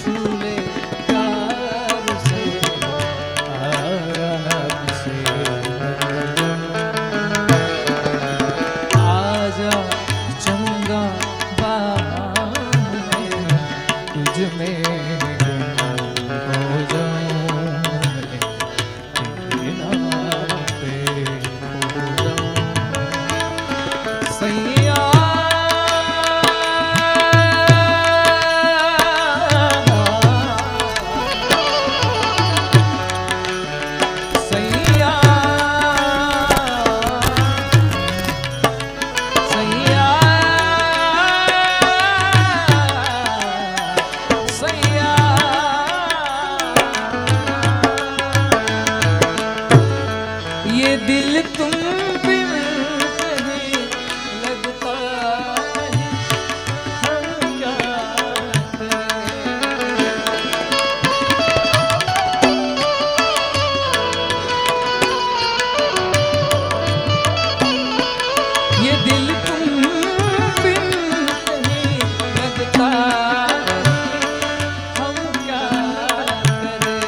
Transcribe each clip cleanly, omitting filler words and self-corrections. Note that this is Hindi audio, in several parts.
छूले प्यार से आग से आजा चंगा बाने तुझ में हो जाऊं तेरे नाम पे खो जाऊं सैया दिल तुम बिन नहीं लगता है हम क्या करें ये दिल तुम बिन नहीं लगता हम क्या करें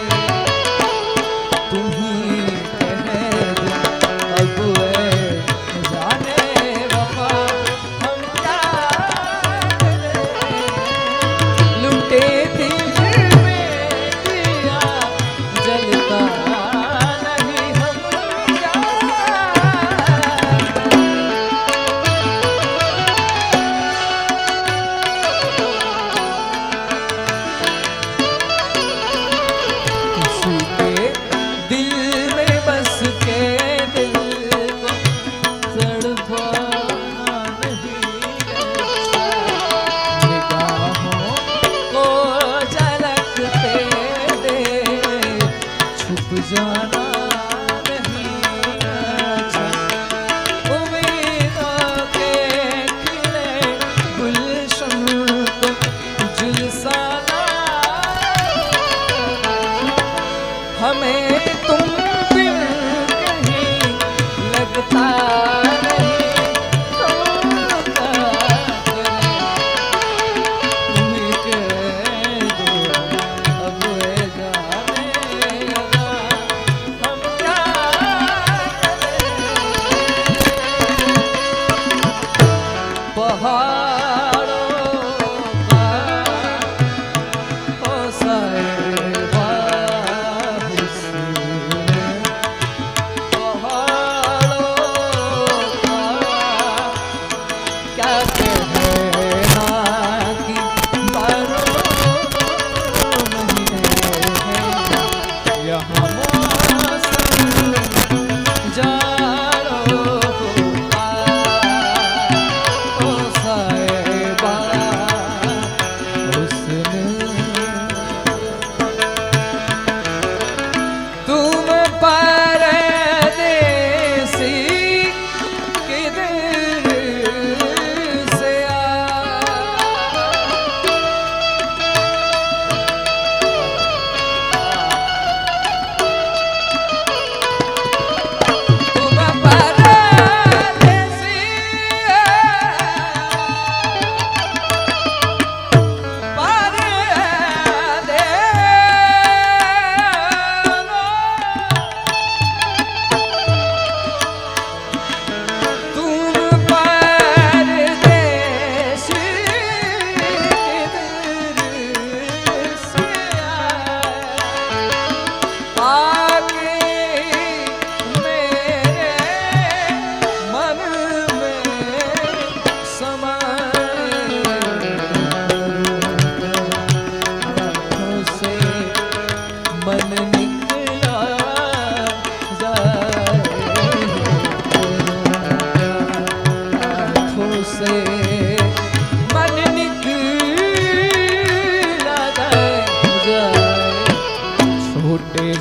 तुम ही जाना नहीं अच्छा उम्मीदों के खिले गुलशन को झुलसाना हमें तुम बिन कहीं लगता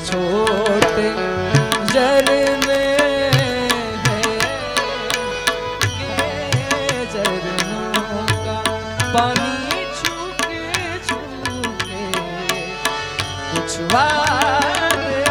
छोटे झरने हैं के झरनों का पानी छूके छूके कुछ वादे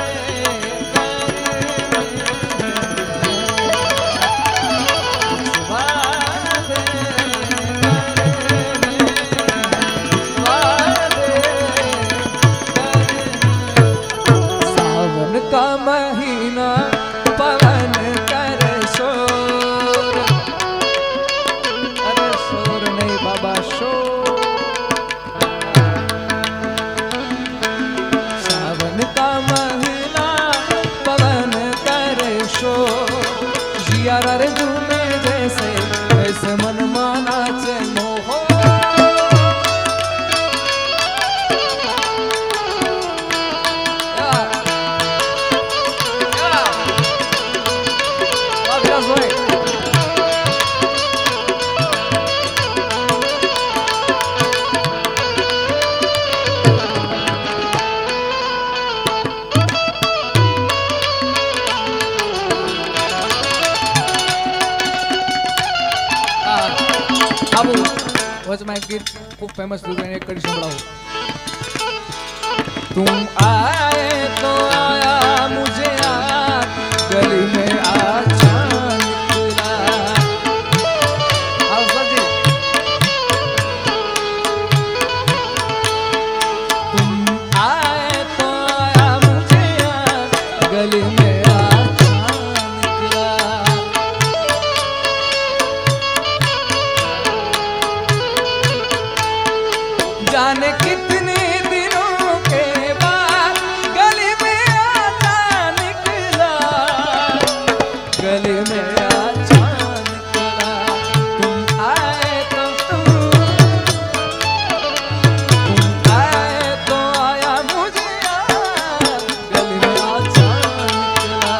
में एक गीत खूब फेमस थी मैंने एक कड़ी संभળાવો तुम आए तो आया मुझे याद गली में आचान निकला तुम आए तो आया मुझे याद गली में आचान निकला जाने कितने दिनों के बाद गली में आचा निकला गली में आचा निकला तुम आए तो आया मुझे याद गली में आचा निकला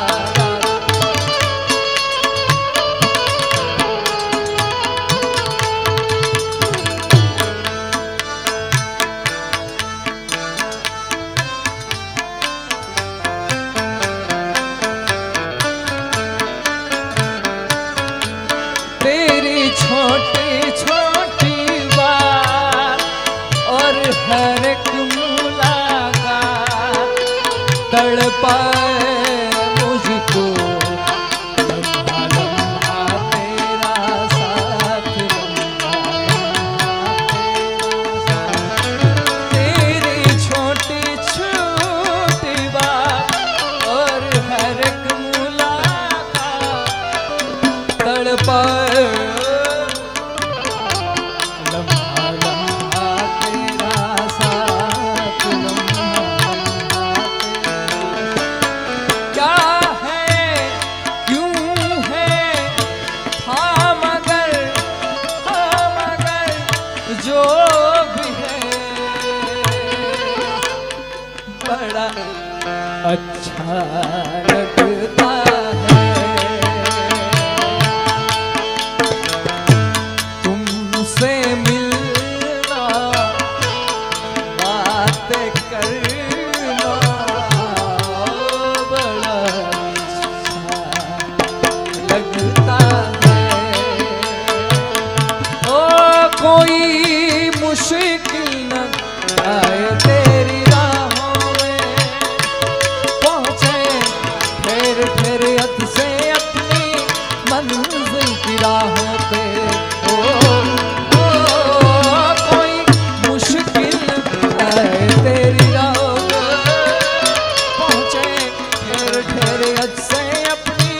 तेरी छोटी छोटी बात और हर एक मुलाकात तड़पाए मुझको लम्हा लम्हा तेरा साथ तेरी छोटी छोटी बात और हर एक मुलाकात तड़पाए जो भी है बड़ा अच्छा लगता है तुमसे मिलना बातें करना बड़ा अच्छा लगता है ओ कोई मुश्किल न आए तेरी राहों में पहुँचे ठहर ठहर हद से अपनी मंजिल की राहों पे कोई मुश्किल न आए तेरी राहों में पहुँचे ठहर ठहर हद से अपनी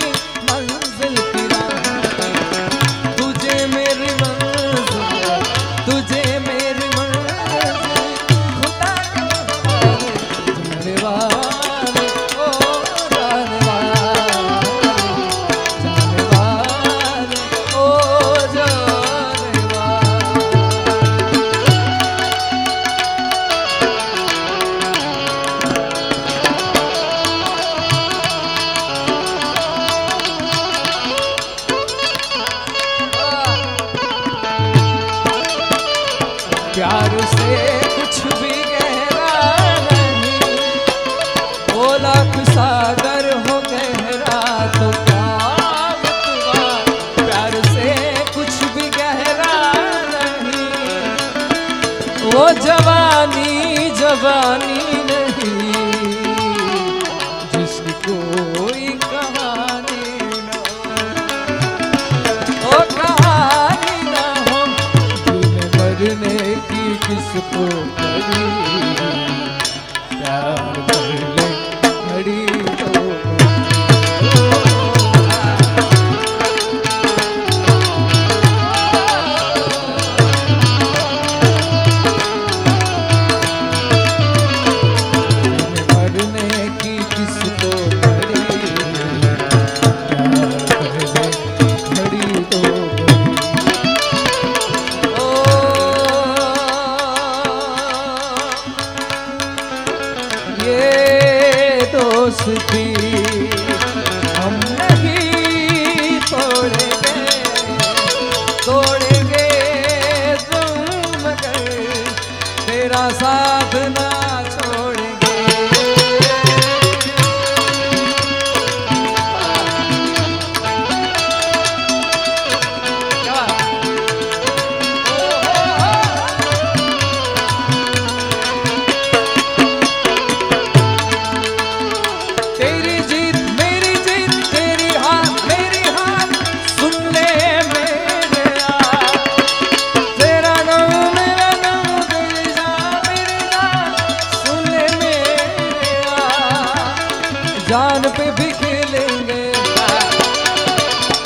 मंजिल की राहों पे तुझे मेरी तुझे मेरी मंजिल खुदा जाने वाले ओ जाने वाले ओ जाने वाले प्यार से कुछ भी गहरा नहीं वो लाख सागर हो गहरा तो क्या बतवा प्यार से कुछ भी गहरा नहीं वो जवानी जवानी नहीं जिसकी कोई कहानी न हो कहानी न हो मरने की किसको करी प्यार कर ले घड़ी तो मरने की किसको करी प्यार कर ले घड़ी तो दोस्ती हम नहीं तोड़ेंगे तुम मगर तेरा साथ ना छोड़ेंगे क्या जान पे भी खेलेंगे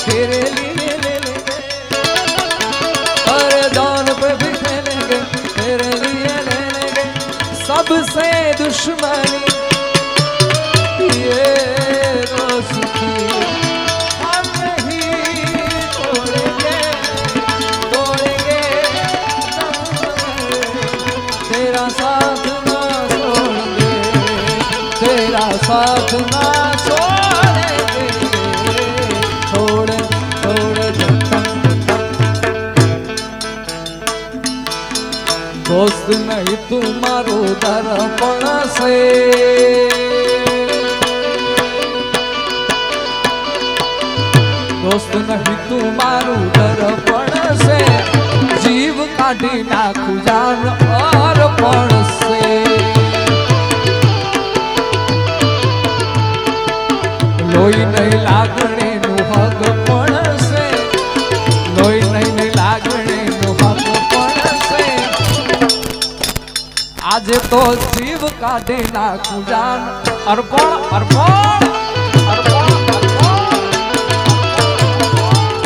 तेरे लिए ले लेंगे अरे जान पे भी खेलेंगे तेरे लिए ले लेंगे सबसे दुश्मनी ये दोस्ती हम नहीं तोड़ेंगे तोड़ेंगे तेरा साथ ना छोड़ेंगे तेरा साथ ना छोड़ेंगे छोड़ छोड़ दोस्त नहीं तुम्हारो दर्पण से दोस्त नहीं तुम्हारो दर्पण से जीव काढ़ी नाखू जान अर्पण से लोई नहीं लागणे नु हक पण से लोई नहीं लागणे नु हक पण से आज तो जीव काढ़ी नाखू जान अर्पण अर्पण अर्पण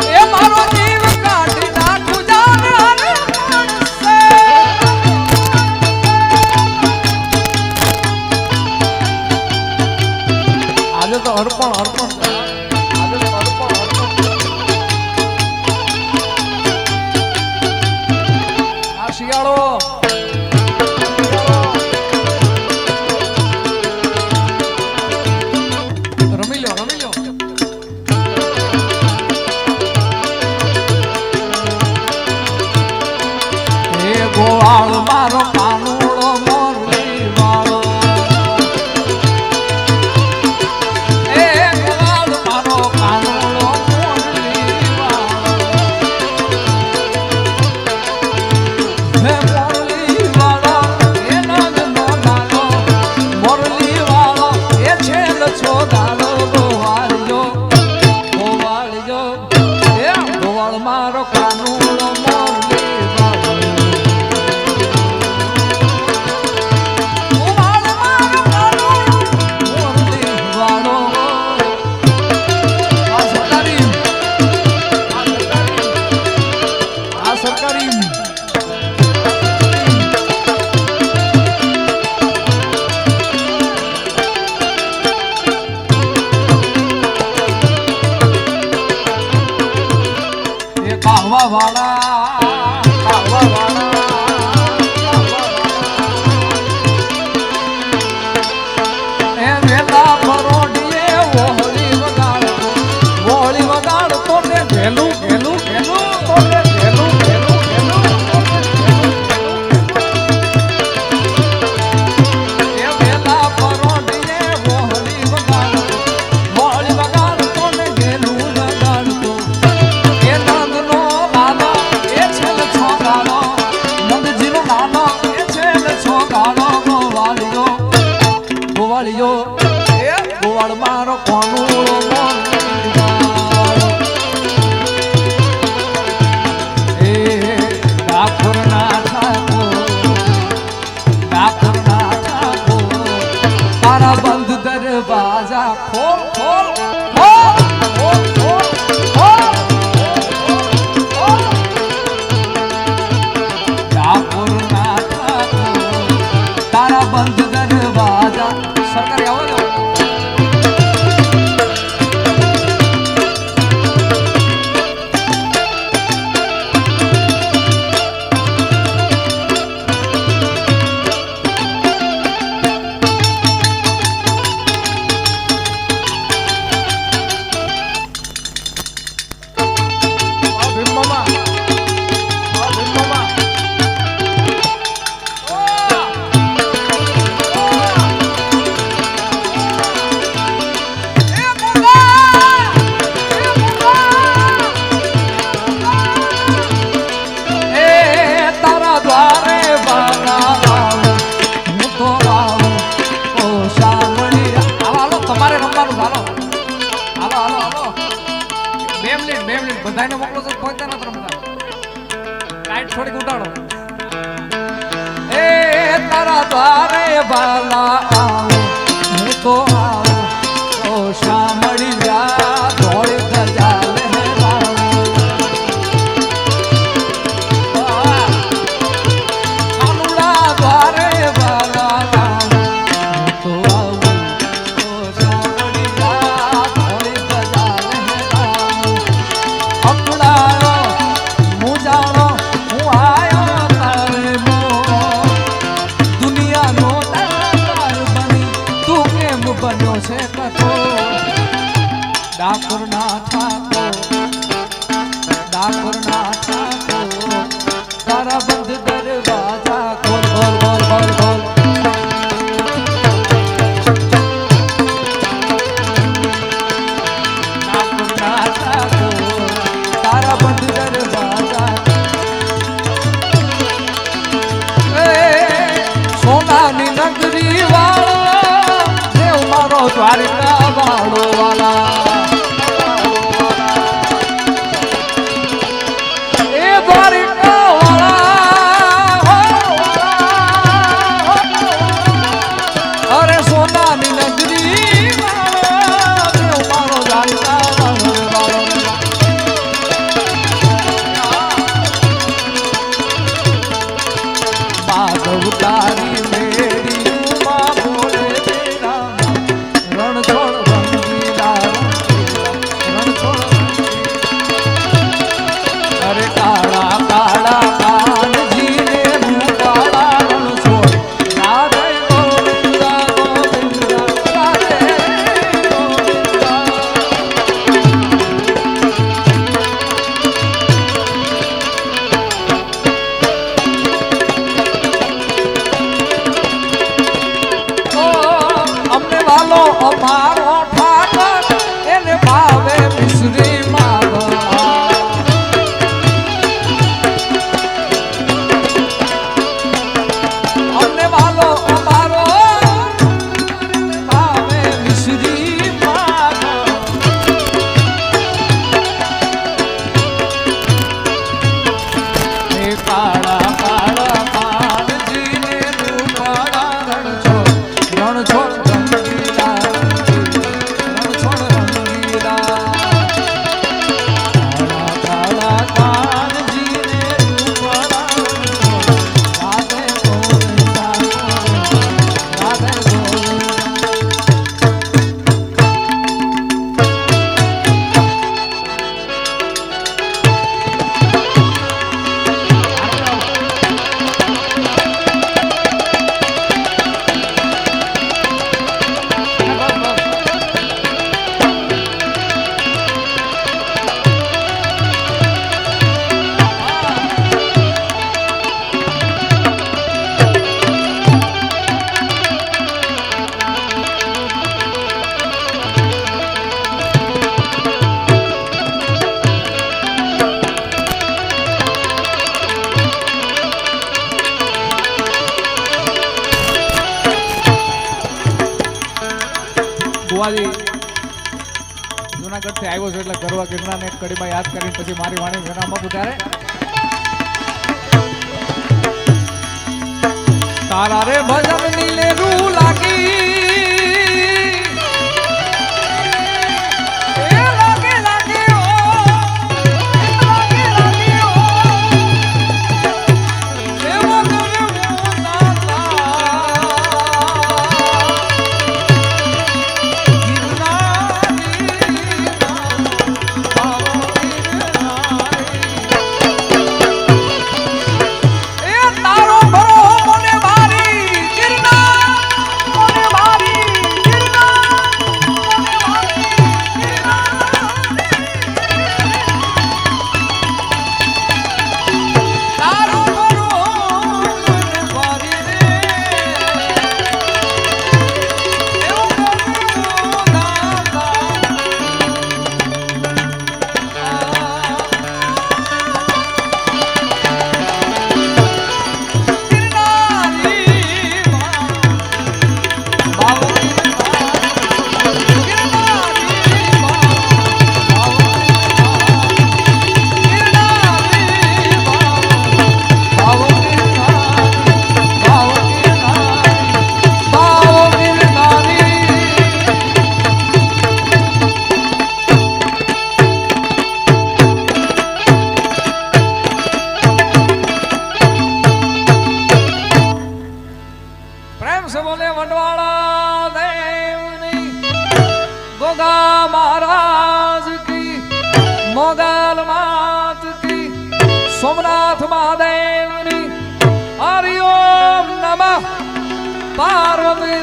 ए मारो जीव काढ़ी नाखू जान अर्पण से आज तो अर्पण अर्पण आज तो अर्पण अर्पण आ शियाळो રમી લો એ ગોવાળ મારો કાનુડો મોરલી વાળો એ ગોવાળ મારો કાનુડો મોરલી વાળો હે મોરલી વાળો એ નાગનો નાનો મોરલી વાળો એ છેલ છોડાલો ગોવાળિયો ગોવાળિયો એ ગોવાળ મારો કાનુડો મોરલી વાળો ગોવાળ મારો કાનુડો મોરલી વાળો આ સરકારી કાવા વાળા એ વેલા પરોડીએ વોળી વગાડતો ને ભેલું ભેલું ભેલું તો ને ભેલું ભેલું ભેલું એ વેલા પરોડીએ વોળી વગાડતો ને ભેલું વગાડતો એ નંદનો લાલો એ છેલ છોગાલો નંદજીનો લાલો એ છેલ છોગાલો ગોવાળિયો ગોવાળિયો એ ગોવાળ મારો કોનુડો મોરલી વાળો એ ડાકોરના ઠાકોર તારા બંધ દરવાજા ખોલ ખોલ ખોલ ખોલ ખોલ ખોલ ડાકોરના ઠાકોર તારા બંધ દરવાજા સરકારી આવો ને બધાને મોકલો છો પહોંચતા નથી રમતા કાઈટ થોડીક ઉડાડો એ તારા દ્વારે બાલા આવો હું તો આવો ભુવાજી જુનાગઢ થી આવ્યો છે એટલે ગરવા ગિરનાર ને એક કડીમાં યાદ કરીને પછી મારી વાણી વિરામમાં ઉતારે. તારા રે ભજન નીલે રૂ લાગી બોલે વડવાળા દેવની ગોગા મહારાજ કી મોગલ માત કી સોમનાથ મહાદેવની હરિ ઓમ નમઃ પાર્વતી